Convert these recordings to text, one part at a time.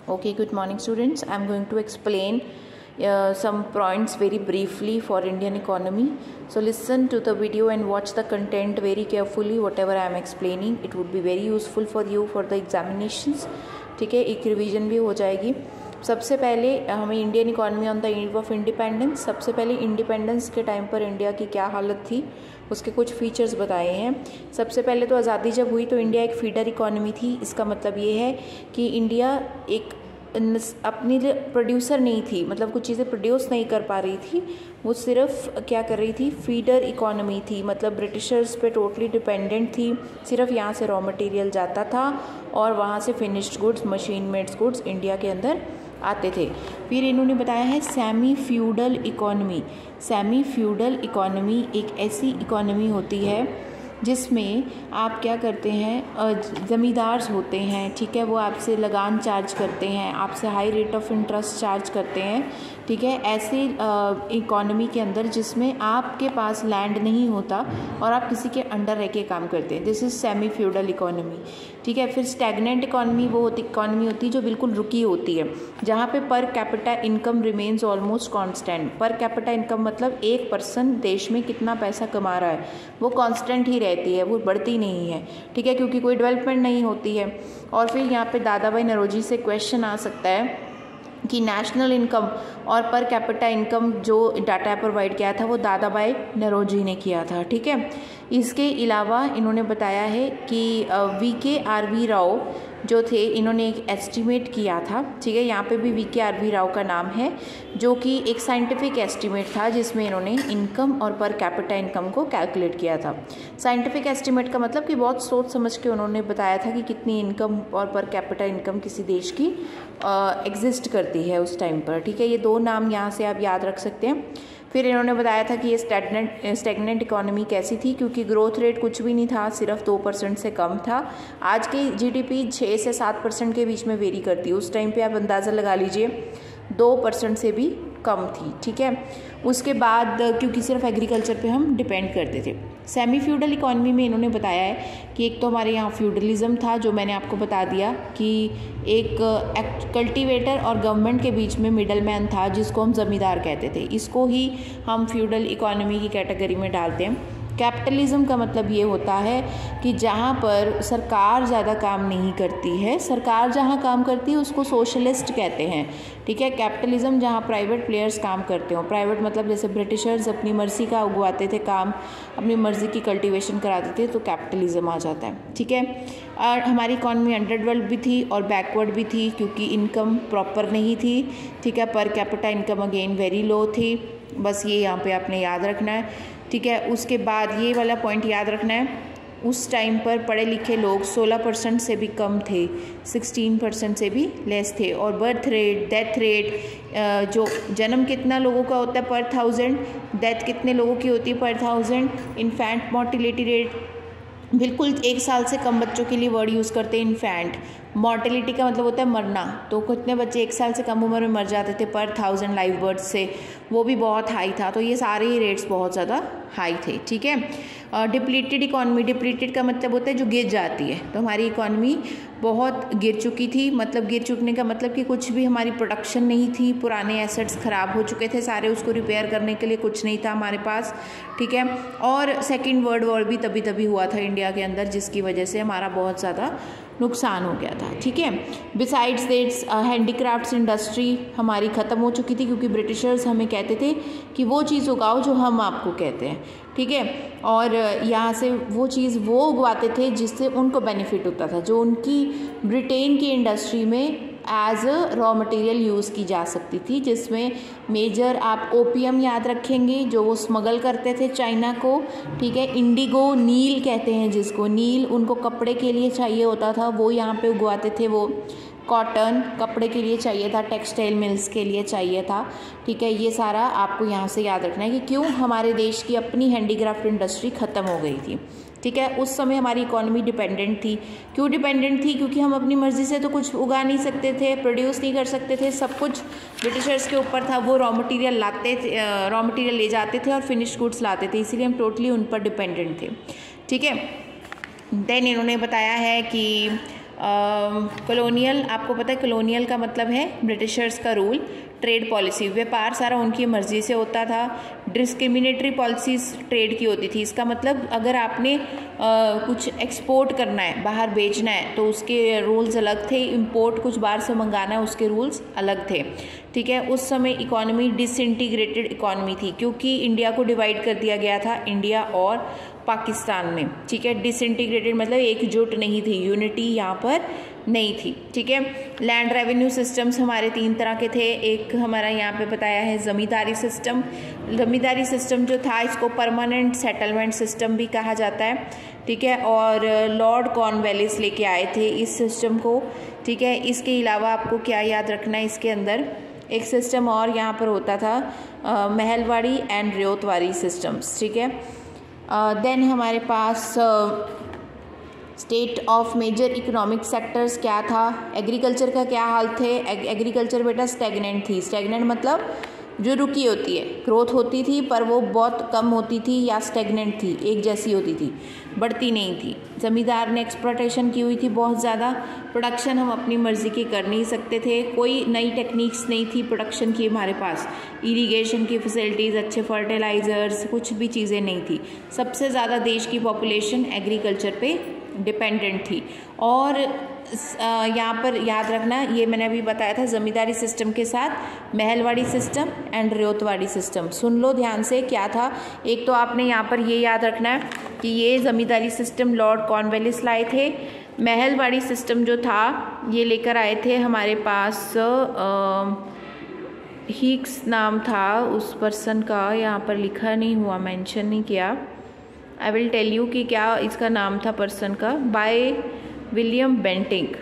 Okay, good morning students. I am going to explain some points very briefly for Indian economy. So listen to the video and watch the content very carefully. Whatever I am explaining, it would be very useful for you for the examinations. ठीक है, एक revision भी हो जाएगी. सबसे पहले हमें Indian economy on the eve of independence. सबसे पहले इंडिपेंडेंस के टाइम पर इंडिया की क्या हालत थी, उसके कुछ फीचर्स बताए हैं. सबसे पहले तो आज़ादी जब हुई तो इंडिया एक फीडर इकॉनमी थी. इसका मतलब ये है कि इंडिया एक अपनी प्रोड्यूसर नहीं थी, मतलब कुछ चीज़ें प्रोड्यूस नहीं कर पा रही थी. वो सिर्फ क्या कर रही थी, फीडर इकॉनमी थी. मतलब ब्रिटिशर्स पे टोटली डिपेंडेंट थी. सिर्फ यहाँ से रॉ मटेरियल जाता था और वहाँ से finished goods, machine made goods India के अंदर आते थे. फिर इन्होंने बताया है semi feudal economy. Semi feudal economy एक ऐसी इकॉनमी होती है जिसमें आप क्या करते हैं, ज़मींदार्स होते हैं, ठीक है, वो आपसे लगान चार्ज करते हैं, आपसे high rate of interest charge करते हैं. ठीक है, ऐसे इकॉनमी के अंदर जिसमें आपके पास लैंड नहीं होता और आप किसी के अंडर रह के काम करते हैं, this is semi feudal economy. ठीक है. फिर स्टैगनेंट इकॉनमी वो इकॉनमी होती है जो बिल्कुल रुकी होती है, जहाँ पे per capita income remains almost constant. Per capita income मतलब एक पर्सन देश में कितना पैसा कमा रहा है वो कांस्टेंट ही रहती है, वो बढ़ती नहीं है. ठीक है, क्योंकि कोई डेवलपमेंट नहीं होती है. और फिर यहाँ पे दादा भाई नौरोजी से क्वेश्चन आ सकता है कि नेशनल इनकम और पर कैपिटा इनकम जो डाटा प्रोवाइड किया था वो दादा भाई नौरोजी ने किया था. ठीक है. इसके अलावा इन्होंने बताया है कि VKRV राव जो थे, इन्होंने एक एस्टीमेट किया था. ठीक है, यहाँ पे भी VKRV राव का नाम है, जो कि एक साइंटिफिक एस्टीमेट था जिसमें इन्होंने इनकम और पर कैपिटा इनकम को कैलकुलेट किया था. साइंटिफिक एस्टीमेट का मतलब कि बहुत सोच समझ के उन्होंने बताया था कि कितनी इनकम और पर कैपिटा इनकम किसी देश की एग्जिस्ट करती है उस टाइम पर. ठीक है, ये दो नाम यहाँ से आप याद रख सकते हैं. फिर इन्होंने बताया था कि ये स्टैगनेंट इकॉनमी कैसी थी, क्योंकि ग्रोथ रेट कुछ भी नहीं था, सिर्फ 2% से कम था. आज की GDP 6 से 7% के बीच में वेरी करती है. उस टाइम पे आप अंदाज़ा लगा लीजिए 2% से भी कम थी. ठीक है. उसके बाद क्योंकि सिर्फ एग्रीकल्चर पे हम डिपेंड करते थे. सेमी फ्यूडल इकॉनमी में इन्होंने बताया है कि एक तो हमारे यहाँ फ्यूडलिज्म था, जो मैंने आपको बता दिया कि एक कल्टीवेटर और गवर्नमेंट के बीच में मिडल मैन था जिसको हम ज़मींदार कहते थे. इसको ही हम फ्यूडल इकॉनमी की कैटेगरी में डालते हैं. कैपिटलिज्म का मतलब ये होता है कि जहाँ पर सरकार ज़्यादा काम नहीं करती है, सरकार जहाँ काम करती है उसको सोशलिस्ट कहते हैं. ठीक है. कैपिटलिज्म जहाँ प्राइवेट प्लेयर्स काम करते हो, प्राइवेट मतलब जैसे ब्रिटिशर्स अपनी मर्ज़ी का उगवाते थे काम, अपनी मर्ज़ी की कल्टीवेशन कराते थे, तो कैपिटलिज्म आ जाता है. ठीक है. और हमारी इकॉनमी अंडरडेवलप्ड भी थी और बैकवर्ड भी थी, क्योंकि इनकम प्रॉपर नहीं थी. ठीक है. Per capita income again very low थी. बस ये यहाँ पे आपने याद रखना है. ठीक है. उसके बाद ये वाला पॉइंट याद रखना है, उस टाइम पर पढ़े लिखे लोग 16% से भी कम थे, 16% से भी लेस थे. और बर्थ रेट, डेथ रेट, जो जन्म कितना लोगों का होता है पर 1000, डेथ कितने लोगों की होती है पर 1000. इन्फेंट मोर्टिलिटी रेट, बिल्कुल 1 साल से कम बच्चों के लिए वर्ड यूज़ करते हैं इन्फेंट. मॉर्टिलिटी का मतलब होता है मरना, तो कितने बच्चे 1 साल से कम उम्र में मर जाते थे पर 1000 लाइव बर्थ से, वो भी बहुत हाई था. तो ये सारे ही रेट्स बहुत ज़्यादा हाई थे. ठीक है. डिप्लीटेड इकॉनमी, डिप्लीटेड का मतलब होता है जो गिर जाती है. तो हमारी इकॉनमी बहुत गिर चुकी थी. मतलब गिर चुकने का मतलब कि कुछ भी हमारी प्रोडक्शन नहीं थी, पुराने एसेट्स ख़राब हो चुके थे सारे, उसको रिपेयर करने के लिए कुछ नहीं था हमारे पास. ठीक है. और सेकेंड वर्ल्ड वॉर भी तभी हुआ था इंडिया के अंदर, जिसकी वजह से हमारा बहुत ज़्यादा नुकसान हो गया था. ठीक है. बिसाइड्स दैट्स हैंडीक्राफ्ट्स इंडस्ट्री हमारी ख़त्म हो चुकी थी, क्योंकि ब्रिटिशर्स हमें कहते थे कि वो चीज़ उगाओ जो हम आपको कहते हैं. ठीक है. और यहाँ से वो चीज़ वो उगवाते थे जिससे उनको बेनिफिट होता था, जो उनकी ब्रिटेन की इंडस्ट्री में as a raw material use की जा सकती थी, जिसमें मेजर आप ओपियम याद रखेंगे जो वो स्मगल करते थे चाइना को. ठीक है. इंडिगो, नील कहते हैं जिसको, नील उनको कपड़े के लिए चाहिए होता था, वो यहाँ पे उगवाते थे. वो कॉटन कपड़े के लिए चाहिए था, टेक्सटाइल मिल्स के लिए चाहिए था. ठीक है. ये सारा आपको यहाँ से याद रखना है कि क्यों हमारे देश की अपनी हैंडीक्राफ्ट इंडस्ट्री ख़त्म हो गई थी. ठीक है. उस समय हमारी इकॉनमी डिपेंडेंट थी. क्यों डिपेंडेंट थी? क्योंकि हम अपनी मर्ज़ी से तो कुछ उगा नहीं सकते थे, प्रोड्यूस नहीं कर सकते थे, सब कुछ ब्रिटिशर्स के ऊपर था. वो रॉ मटेरियल लाते थे, रॉ मटेरियल ले जाते थे और फिनिश्ड गुड्स लाते थे, इसीलिए हम टोटली उन पर डिपेंडेंट थे. ठीक है. देन इन्होंने बताया है कि कॉलोनियल, आपको पता है कॉलोनियल का मतलब है ब्रिटिशर्स का रूल। ट्रेड पॉलिसी, व्यापार सारा उनकी मर्जी से होता था। डिस्क्रिमिनेटरी पॉलिसीज़ ट्रेड की होती थी। इसका मतलब अगर आपने कुछ एक्सपोर्ट करना है, बाहर बेचना है, तो उसके रूल्स अलग थे। इंपोर्ट कुछ बाहर से मंगाना है, उसके रूल्स अलग थे। ठीक है, उस समय इकॉनमी डिसइंटीग्रेटेड इकॉनमी थी, क्योंकि इंडिया को डिवाइड कर दिया गया था, इंडिया और पाकिस्तान में। ठीक है, डिसइंटीग्रेटेड मतलब एकजुट नहीं थी, यूनिटी यहाँ पर नहीं थी। ठीक है, लैंड रेवेन्यू सिस्टम्स हमारे 3 तरह के थे। एक हमारा यहाँ पे बताया है जमींदारी सिस्टम। जमींदारी सिस्टम जो था, इसको परमानेंट सेटलमेंट सिस्टम भी कहा जाता है। ठीक है, और लॉर्ड कॉर्नवालिस लेके आए थे इस सिस्टम को। ठीक है, इसके अलावा आपको क्या याद रखना है, इसके अंदर एक सिस्टम और यहाँ पर होता था, महलवाड़ी एंड रियोतवाड़ी सिस्टम्स। ठीक है, देन हमारे पास state of major economic sectors क्या था। एग्रीकल्चर का क्या हाल थे। एग्रीकल्चर बेटा स्टैग्नेंट थी। स्टैग्नेंट मतलब जो रुकी होती है, ग्रोथ होती थी पर वो बहुत कम होती थी, या स्टैग्नेंट थी, एक जैसी होती थी, बढ़ती नहीं थी। ज़मींदार ने एक्सप्लॉयटेशन की हुई थी बहुत ज़्यादा। प्रोडक्शन हम अपनी मर्ज़ी की कर नहीं सकते थे, कोई नई टेक्निक्स नहीं थी प्रोडक्शन की हमारे पास। इरिगेशन की फैसिलिटीज़, अच्छे फर्टिलाइज़र्स, कुछ भी चीज़ें नहीं थी। सबसे ज़्यादा देश की पॉपुलेशन एग्रीकल्चर पे डिपेंडेंट थी। और यहाँ पर याद रखना, ये मैंने अभी बताया था, ज़मींदारी सिस्टम के साथ Mahalwari system and Ryotwari system. सुन लो ध्यान से क्या था। एक तो आपने यहाँ पर ये याद रखना है कि ये ज़मींदारी सिस्टम लॉर्ड कॉर्नवालिस लाए थे। महलवाड़ी सिस्टम जो था ये लेकर आए थे हमारे पास, हिक्स नाम था उस पर्सन का, यहाँ पर लिखा नहीं हुआ, मेंशन नहीं किया। आई विल टेल यू कि क्या इसका नाम था पर्सन का, बाय विलियम बेंटिक।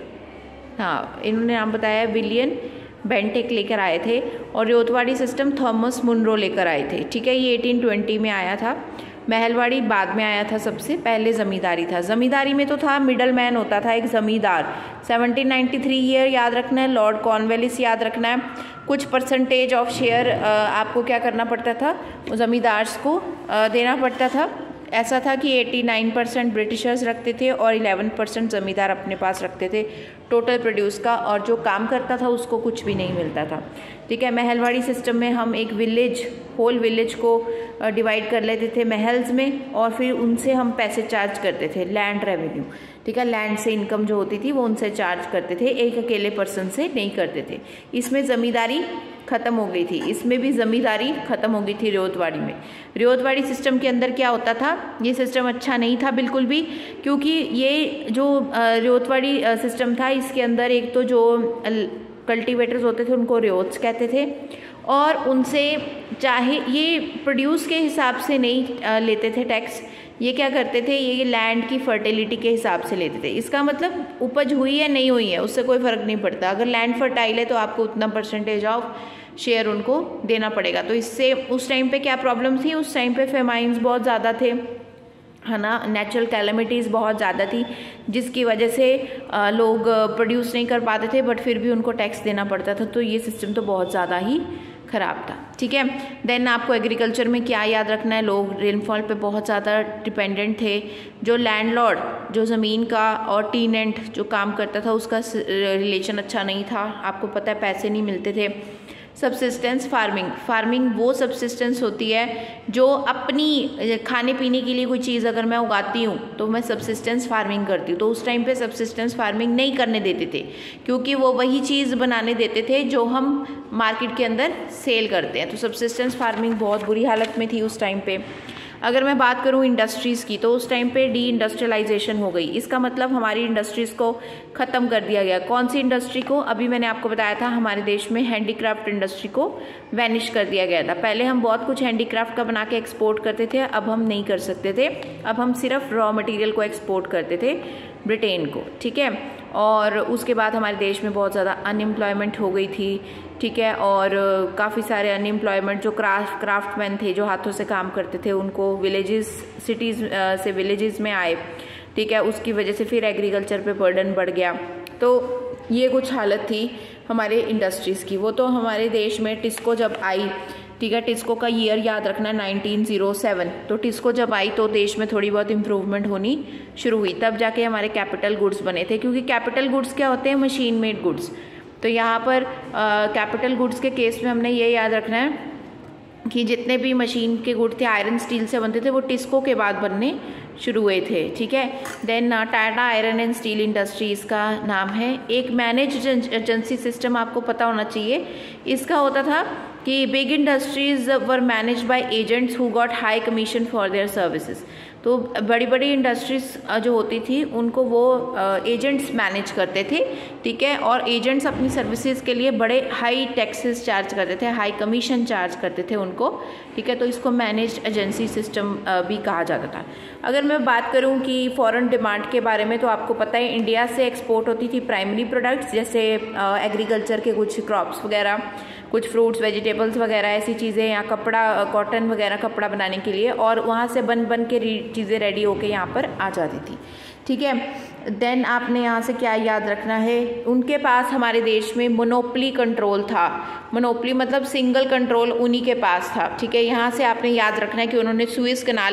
हाँ, इन्होंने नाम बताया, विलियम बेंटिक लेकर आए थे। और रियोतवाड़ी सिस्टम थॉमस मुनरो लेकर आए थे। ठीक है, ये 1820 में आया था। महलवाड़ी बाद में आया था, सबसे पहले ज़मींदारी था। ज़मींदारी में तो था, मिडल मैन होता था एक ज़मींदार। 1793 ईयर याद रखना है, लॉर्ड कॉर्नवालिस याद रखना है। कुछ परसेंटेज ऑफ शेयर आपको क्या करना पड़ता था, ज़मींदार्स को देना पड़ता था। ऐसा था कि 89% ब्रिटिशर्स रखते थे और 11% ज़मींदार अपने पास रखते थे टोटल प्रोड्यूस का, और जो काम करता था उसको कुछ भी नहीं मिलता था। ठीक है, महलवाड़ी सिस्टम में हम एक विलेज, होल विलेज को डिवाइड कर लेते थे महल्स में, और फिर उनसे हम पैसे चार्ज करते थे, लैंड रेवेन्यू। ठीक है, लैंड से इनकम जो होती थी वो उनसे चार्ज करते थे, एक अकेले पर्सन से नहीं करते थे। इसमें ज़मींदारी ख़त्म हो गई थी, इसमें भी ज़मींदारी ख़त्म हो गई थी रियोतवाड़ी में। रियोतवाड़ी सिस्टम के अंदर क्या होता था, ये सिस्टम अच्छा नहीं था बिल्कुल भी, क्योंकि ये जो रियोतवाड़ी सिस्टम था, इसके अंदर एक तो जो कल्टीवेटर्स होते थे उनको रियोत्स कहते थे, और उनसे चाहे ये प्रोड्यूस के हिसाब से नहीं लेते थे टैक्स, ये क्या करते थे, ये लैंड की फर्टिलिटी के हिसाब से लेते थे। इसका मतलब उपज हुई है नहीं हुई है उससे कोई फ़र्क नहीं पड़ता, अगर लैंड फर्टाइल है तो आपको उतना परसेंटेज ऑफ शेयर उनको देना पड़ेगा। तो इससे उस टाइम पे क्या प्रॉब्लम थी, उस टाइम पे फेमाइंस बहुत ज़्यादा थे, है ना, नेचुरल कैलेमिटीज़ बहुत ज़्यादा थी, जिसकी वजह से लोग प्रोड्यूस नहीं कर पाते थे, बट फिर भी उनको टैक्स देना पड़ता था। तो ये सिस्टम तो बहुत ज़्यादा ही ख़राब था। ठीक है, देन आपको एग्रीकल्चर में क्या याद रखना है, लोग रेनफॉल पे बहुत ज़्यादा डिपेंडेंट थे। जो लैंडलॉर्ड, जो ज़मीन का, और टीनेंट जो काम करता था, उसका रिलेशन अच्छा नहीं था। आपको पता है पैसे नहीं मिलते थे। सबसिस्टेंस फार्मिंग, फार्मिंग वो सबसिस्टेंस होती है जो अपनी खाने पीने के लिए कोई चीज़ अगर मैं उगाती हूँ तो मैं सबसिस्टेंस फार्मिंग करती हूँ। तो उस टाइम पे सबसिस्टेंस फार्मिंग नहीं करने देते थे, क्योंकि वो वही चीज़ बनाने देते थे जो हम मार्केट के अंदर सेल करते हैं। तो सबसिस्टेंस फार्मिंग बहुत बुरी हालत में थी उस टाइम पे। अगर मैं बात करूं इंडस्ट्रीज़ की, तो उस टाइम पे डी इंडस्ट्रियलाइजेशन हो गई। इसका मतलब हमारी इंडस्ट्रीज़ को ख़त्म कर दिया गया। कौन सी इंडस्ट्री को, अभी मैंने आपको बताया था, हमारे देश में हैंडीक्राफ्ट इंडस्ट्री को वैनिश कर दिया गया था। पहले हम बहुत कुछ हैंडीक्राफ्ट का बना के एक्सपोर्ट करते थे, अब हम नहीं कर सकते थे। अब हम सिर्फ रॉ मटेरियल को एक्सपोर्ट करते थे ब्रिटेन को। ठीक है, और उसके बाद हमारे देश में बहुत ज़्यादा अनएम्प्लॉयमेंट हो गई थी। ठीक है, और काफ़ी सारे अनएम्प्लॉयमेंट जो क्राफ्टमैन थे, जो हाथों से काम करते थे, उनको विलेजेस, सिटीज़ से विलेजेस में आए। ठीक है, उसकी वजह से फिर एग्रीकल्चर पे बर्डन बढ़ गया। तो ये कुछ हालत थी हमारे इंडस्ट्रीज़ की। वो तो हमारे देश में टिस्को जब आई ठीक है। टिस्को का ईयर याद रखना 1907। तो टिस्को जब आई तो देश में थोड़ी बहुत इम्प्रूवमेंट होनी शुरू हुई, तब जाके हमारे कैपिटल गुड्स बने थे। क्योंकि कैपिटल गुड्स क्या होते हैं? Machine made goods. तो यहाँ पर कैपिटल गुड्स के केस में हमने ये याद रखना है कि जितने भी मशीन के गुड थे आयरन स्टील से बनते थे, वो टिस्को के बाद बनने शुरू हुए थे। ठीक है। Then Tata iron and steel industry इसका नाम है। एक मैनेज एजेंसी सिस्टम आपको पता होना चाहिए। इसका होता था कि big industries were manage by agents who got high commission for their services. तो बड़ी बड़ी इंडस्ट्रीज जो होती थी उनको वो एजेंट्स मैनेज करते थे। ठीक है। और एजेंट्स अपनी सर्विसेज के लिए बड़े हाई टैक्सेस चार्ज करते थे, हाई कमीशन चार्ज करते थे उनको। ठीक है। तो इसको मैनेज्ड एजेंसी सिस्टम भी कहा जाता था। अगर मैं बात करूं कि फॉरेन डिमांड के बारे में, तो आपको पता है इंडिया से एक्सपोर्ट होती थी प्राइमरी प्रोडक्ट्स, जैसे एग्रीकल्चर के कुछ क्रॉप्स वगैरह, कुछ फ्रूट्स वेजिटेबल्स वगैरह ऐसी चीज़ें, या कपड़ा कॉटन वगैरह कपड़ा बनाने के लिए, और वहाँ से बन के चीज़ें रेडी होके यहाँ पर आ जाती थी। ठीक है। देन आपने यहाँ से क्या याद रखना है? उनके पास हमारे देश में मोनोपली कंट्रोल था। मोनोपली मतलब सिंगल कंट्रोल उन्हीं के पास था। ठीक है। यहाँ से आपने याद रखना है कि उन्होंने सुएज कनाल